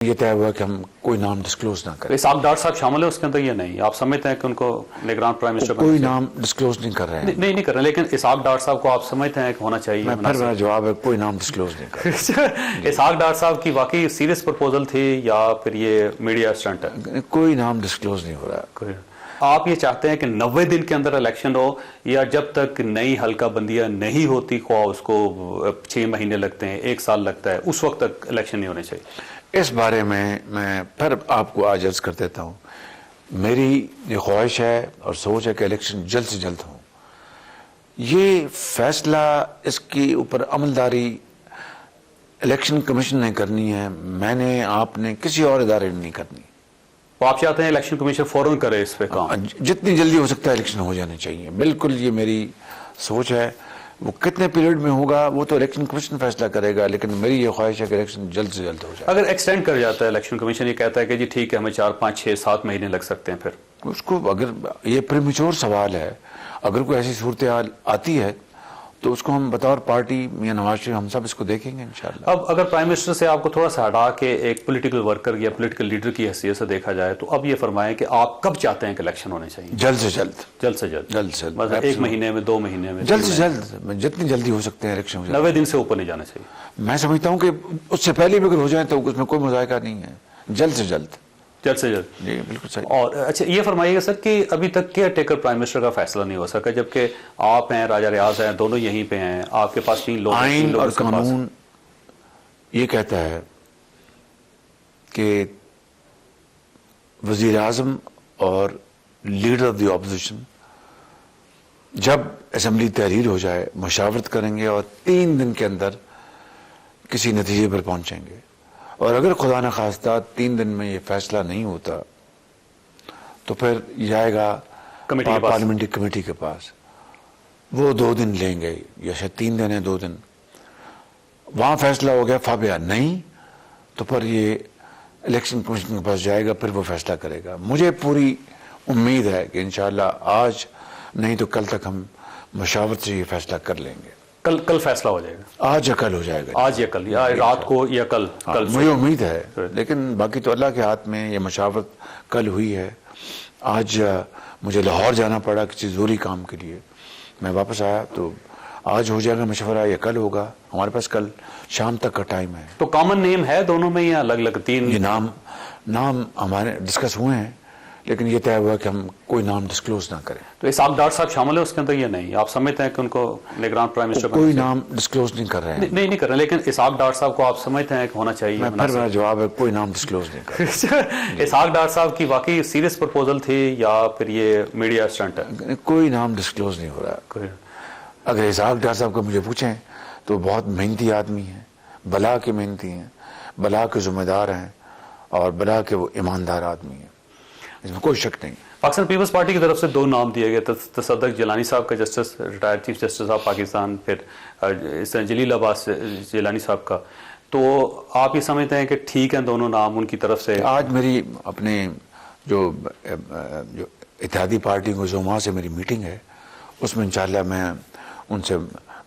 ये तय हुआ कि हम कोई नाम डिस्क्लोज ना करें। इसहाक डार साहब शामिल है उसके अंदर या नहीं? आप समझते हैं कि उनको निगरान प्राइम मिनिस्टर कोई नाम डिस्क्लोज नहीं कर रहे हैं। नहीं कर रहे, लेकिन इसहाक डार साहब को आप समझते हैं कि होना चाहिए? मेरा जवाब है कोई नाम डिस्क्लोज नहीं कर रहे। इसहाक डार साहब की वाकई सीरियस प्रपोजल थी या फिर ये मीडिया स्टंट है? कोई नाम डिस्क्लोज नहीं हो रहा। आप ये चाहते हैं कि 90 दिन के अंदर इलेक्शन हो, या जब तक नई हल्का बंदियां नहीं होती को उसको 6 महीने लगते हैं, 1 साल लगता है, उस वक्त तक इलेक्शन नहीं होने चाहिए? इस बारे में मैं फिर आपको आज अर्ज कर देता हूँ। मेरी ये ख्वाहिश है और सोच है कि इलेक्शन जल्द से जल्द हो। ये फैसला इसके ऊपर अमलदारी इलेक्शन कमीशन ने करनी है, मैंने आपने किसी और इदारे ने नहीं करनी। तो आप चाहते हैं इलेक्शन कमीशन फौरन करे इस पे काम? जितनी जल्दी हो सकता है इलेक्शन हो जाने चाहिए, बिल्कुल ये मेरी सोच है। वो कितने पीरियड में होगा वो तो इलेक्शन कमीशन फैसला करेगा, लेकिन मेरी ये ख्वाहिश है कि इलेक्शन जल्द से जल्द हो जाए। अगर एक्सटेंड कर जाता है इलेक्शन कमीशन, ये कहता है कि जी ठीक है हमें 4, 5, 6, 7 महीने लग सकते हैं, फिर उसको अगर ये प्रीमेच्योर सवाल है, अगर कोई ऐसी सूरत हाल आती है तो उसको हम बतौर पार्टी मियां नवाज शरीफ हम सब इसको देखेंगे इंशाल्लाह। अब अगर प्राइम मिनिस्टर से आपको थोड़ा सा हटा के एक पॉलिटिकल वर्कर या पॉलिटिकल लीडर की हैसियत से देखा जाए, तो अब ये फरमाएं कि आप कब चाहते हैं कि इलेक्शन होने चाहिए? जल्द से जल्द। जल्द से जल्द? जल्द से जल्द, मतलब 1 महीने में, 2 महीने में? जल्द से जल्द, जितनी जल्दी हो सकते हैं इलेक्शन। 90 दिन से ऊपर नहीं जाना चाहिए? मैं समझता हूँ कि उससे पहले भी अगर हो जाए तो उसमें कोई मुज़ायका नहीं है। जल्द से जल्द, जल्द से जल्द। जी बिल्कुल सही। और अच्छा ये फरमाइएगा सर कि अभी तक केयर टेकर प्राइम मिनिस्टर का फैसला नहीं हो सका, जबकि आप हैं, राजा रियाज हैं, दोनों यहीं पे हैं, आपके पास 3 लोग। आइन और कानून ये कहता है कि वजीर आजम और लीडर ऑफ द ऑपोजिशन जब असेंबली तहरीर हो जाए मशावरत करेंगे और 3 दिन के अंदर किसी नतीजे पर पहुंचेंगे। और अगर खुदा न खास्ता 3 दिन में ये फैसला नहीं होता तो फिर जाएगा पार्लियामेंट्री कमेटी के पास। वो 2 दिन लेंगे या शायद 3 दिन है, 2 दिन। वहां फैसला हो गया फाबिया नहीं तो फिर ये इलेक्शन कमीशन के पास जाएगा, फिर वो फैसला करेगा। मुझे पूरी उम्मीद है कि इंशाल्लाह आज नहीं तो कल तक हम मशावरत से ये फैसला कर लेंगे। कल फैसला हो जाएगा? आज या कल हो जाएगा? आज या कल, या रात को या कल? कल मुझे उम्मीद है, लेकिन बाकी तो अल्लाह के हाथ में। ये मशावरत कल हुई है। आज मुझे लाहौर जाना पड़ा किसी ज़रूरी काम के लिए, मैं वापस आया तो आज हो जाएगा मशवरा या कल होगा। हमारे पास कल शाम तक का टाइम है। तो कॉमन नेम है दोनों में या अलग अलग? 3 ये नाम हमारे डिस्कस हुए हैं, लेकिन ये तय हुआ कि हम कोई नाम डिस्क्लोज ना करें। तो इसहाक डार साहब शामिल है उसके अंदर या नहीं? आप समझते हैं कि उनको निगरान प्राइम मिनिस्टर कोई नाम डिस्क्लोज नहीं कर रहे हैं। नहीं कर रहे, लेकिन इसहाक डार साहब को आप समझते हैं कि होना चाहिए? मेरा जवाब है कोई नाम डिस्क्लोज नहीं कर रहे। इसहाक डार साहब की वाकई सीरियस प्रपोजल थी या फिर ये मीडिया स्टंट है? कोई नाम डिस्क्लोज नहीं हो रहा। अगर इसहाक डार साहब को मुझे पूछें तो बहुत मेहनती आदमी है, बला के मेहनती हैं, बला के जिम्मेदार हैं और बला के वो ईमानदार आदमी है, इसमें कोई शक नहीं। पाकिस्तान पीपल्स पार्टी की तरफ से 2 नाम दिए गए, तसद्दुक़ जिलानी साहब का, justice retired chief justice of Pakistan, फिर जलील अब्बास जिलानी साहब का। तो आप ये समझते हैं कि ठीक है दोनों नाम उनकी तरफ से? आज मेरी अपने जो इत्तेहादी पार्टी गुज़ुमा से मेरी मीटिंग है, उसमें इंशाल्लाह मैं उनसे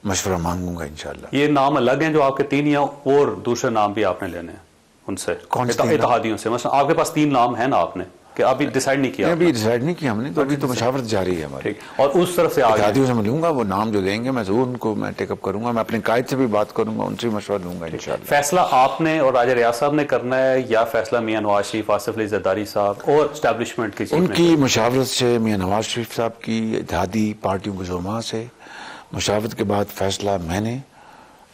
मशवरा मांगूंगा इंशाल्लाह। ये नाम अलग हैं जो आपके 3, या और दूसरे नाम भी आपने लेने हैं उनसे? कौन से इत्तेहादियों से? मतलब आपके पास 3 नाम है ना, आपने कि अभी डिसाइड नहीं किया? अभी डिसाइड नहीं किया हमने, तो अभी तो मशावरत जारी है हमारी। और उस तरफ से इत्तेहादियों से मिलूंगा, वो नाम जो देंगे मैं जरूर उनको मैं टेकअप करूंगा। मैं अपने कायद से भी बात करूंगा, उनसे भी मशवरा लूंगा इंशाल्लाह। फैसला आपने और राजा रियाज साहब ने करना है या फैसला मियां नवाज शरीफ, आसिफ अली जरदारी साहब और एस्टैब्लिशमेंट की? उनकी मशावरत से, मियां नवाज शरीफ साहब की, इत्तेहादी पार्टियों के ज़ुमा से मशावरत के बाद फैसला मैंने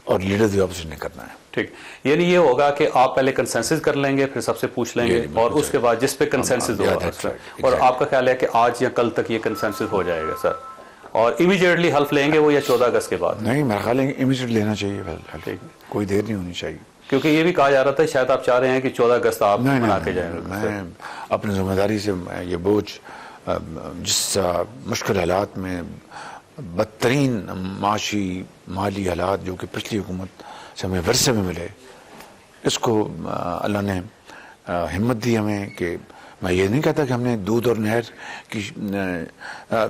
और लीडर ऑफ द ऑपोजिशन ने करना है। ठीक, यानी ये होगा कि आप पहले कंसेंसस कर लेंगे, फिर सबसे पूछ लेंगे और उसके बाद जिस पे कंसेंसस होगा, और आपका ख्याल है कि आज या कल तक ये कंसेंसस हो जाएगा सर, और इमीडिएटली हल्फ लेंगे वो, या 14 अगस्त के बाद? नहीं, मेरा ख्याल है इमीडिएट लेना चाहिए, कोई देर नहीं होनी चाहिए। क्योंकि ये भी कहा जा रहा था शायद आप चाह रहे हैं कि 14 अगस्त आप मना के जाएंगे। मैं अपनी जिम्मेदारी से ये बोझ, जिस मुश्किल हालात में, बदतरीन माली हालात जो कि पिछली हुकूमत से हमें वर्षे में मिले, इसको अल्लाह ने हिम्मत दी हमें कि मैं ये नहीं कहता कि हमने दूध और नहर की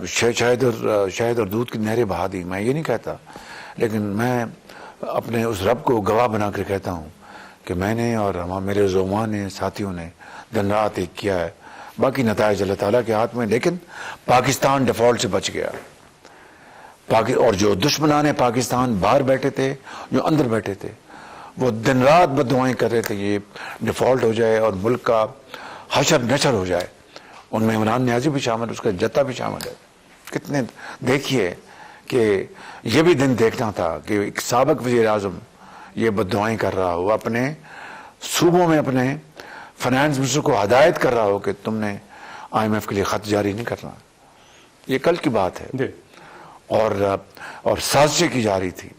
शहद और दूध की नहरें बहा दी, मैं ये नहीं कहता, लेकिन मैं अपने उस रब को गवाह बना कर कहता हूँ कि मैंने और मेरे ज़ोमा ने, साथियों ने दिन रात एक किया है, बाकी नताइज अल्लाह ताला के हाथ में। लेकिन पाकिस्तान डिफ़ॉल्ट से बच गया। और जो दुश्मनान पाकिस्तान बाहर बैठे थे, जो अंदर बैठे थे, वो दिन रात बद्दुआएं कर रहे थे ये डिफ़ॉल्ट हो जाए और मुल्क का हशर नशर हो जाए। उनमें इमरान नियाज़ी भी शामिल, उसका जत्ता भी शामिल है। कितने देखिए कि ये भी दिन देखना था कि एक साबिक़ वज़ीर आज़म ये बद्दुआएं कर रहा हो, अपने सूबों में अपने फाइनेंस मिनिस्टर को हदायत कर रहा हो कि तुमने IMF के लिए ख़त जारी नहीं करना। ये कल की बात है। और साजिशें की जा रही थी,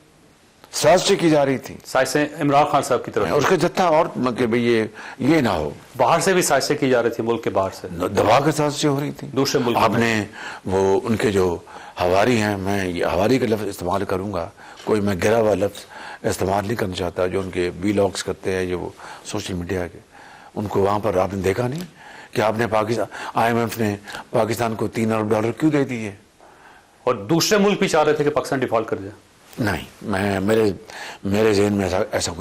साजिशें की जा रही थी, साजिशें इमरान खान साहब की तरफ, उसका जत्था और कि भाई ये ना हो। बाहर से भी साजिशें की जा रही थी, मुल्क के बाहर से दबा के साजिशें हो रही थी दूसरे मुल्क। आपने वो उनके जो हवारी हैं, मैं ये हवारी का लफ्ज़ इस्तेमाल करूँगा, कोई मैं गिरा हुआ लफ्ज़ इस्तेमाल नहीं करना चाहता, जो उनके व्लॉग्स करते हैं, जो वो सोशल मीडिया के, उनको वहाँ पर आपने देखा नहीं कि आपने IMF ने पाकिस्तान को $3 अरब क्यों दे दिए? और दूसरे मुल्क भी चाह रहे थे कि पाकिस्तान डिफॉल्ट कर जाए। नहीं, मेरे ज़हन में ऐसा